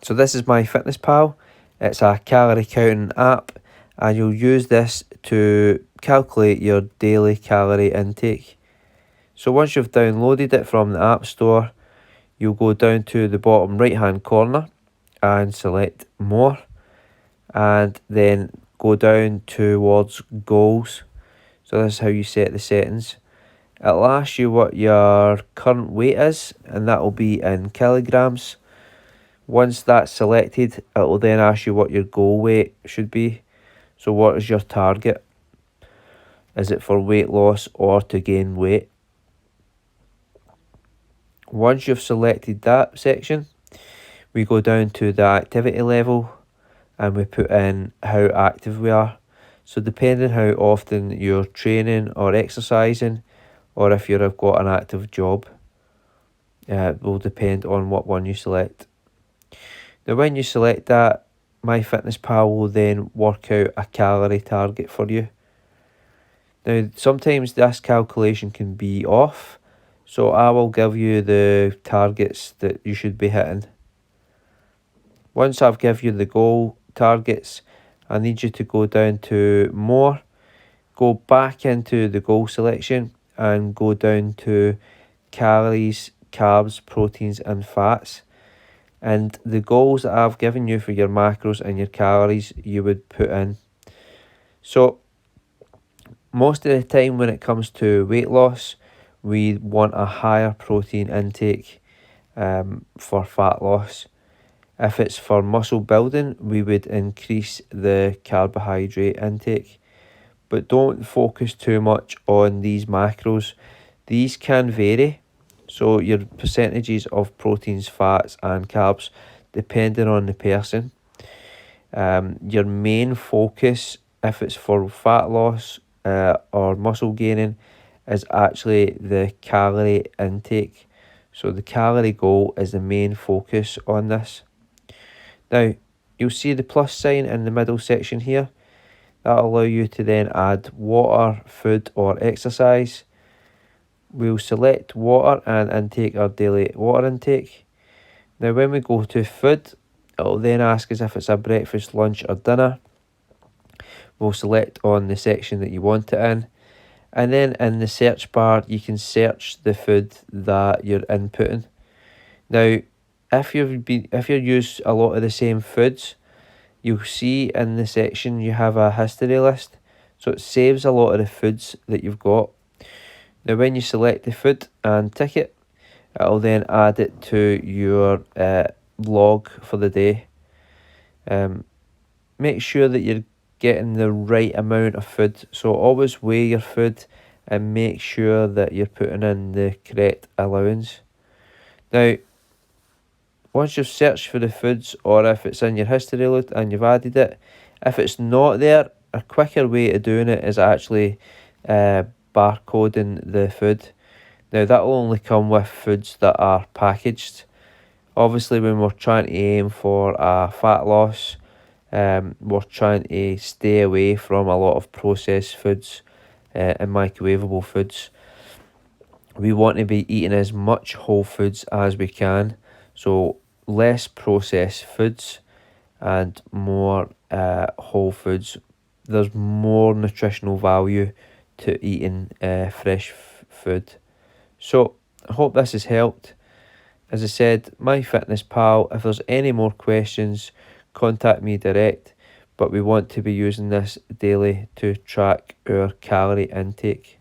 So this is Myfitnesspal. It's a calorie counting app, and you'll use this to calculate your daily calorie intake. So once you've downloaded it from the App Store, you'll go down to the bottom right hand corner and select more, and then go down towards goals. So this is how you set the settings. It'll ask you what your current weight is, and that will be in kilograms. Once that's selected, it will then ask you what your goal weight should be. So what is your target? Is it for weight loss or to gain weight? Once you've selected that section, we go down to the activity level and we put in how active we are. So depending how often you're training or exercising, or if you've got an active job, will depend on what one you select. Now when you select that, Myfitnesspal will then work out a calorie target for you. Now sometimes this calculation can be off, so I will give you the targets that you should be hitting. Once I've given you the goal targets, I need you to go down to more, go back into the goal selection and go down to calories, carbs, proteins and fats. And the goals that I've given you for your macros and your calories, you would put in. So most of the time when it comes to weight loss, we want a higher protein intake for fat loss. If it's for muscle building, we would increase the carbohydrate intake. But don't focus too much on these macros. These can vary. So your percentages of proteins, fats and carbs, depending on the person. Your main focus, if it's for fat loss or muscle gaining, is actually the calorie intake. So the calorie goal is the main focus on this. Now, you'll see the plus sign in the middle section here. That'll allow you to then add water, food or exercise. We'll select water and intake our daily water intake. Now when we go to food, it'll then ask us if it's a breakfast, lunch or dinner. We'll select on the section that you want it in. And then in the search bar, you can search the food that you're inputting. Now, if you use a lot of the same foods, you'll see in the section you have a history list. So it saves a lot of the foods that you've got. Now when you select the food and tick it, it'll then add it to your log for the day. Make sure that you're getting the right amount of food. So always weigh your food and make sure that you're putting in the correct allowance. Now, once you've searched for the foods, or if it's in your history list and you've added it, if it's not there, a quicker way of doing it is actually barcoding the food. Now that will only come with foods that are packaged. Obviously when we're trying to aim for a fat loss, we're trying to stay away from a lot of processed foods and microwavable foods. We want to be eating as much whole foods as we can, so less processed foods and more whole foods. There's more nutritional value to eating fresh food. So I hope this has helped. As I said, Myfitnesspal, if there's any more questions, contact me direct, but we want to be using this daily to track our calorie intake.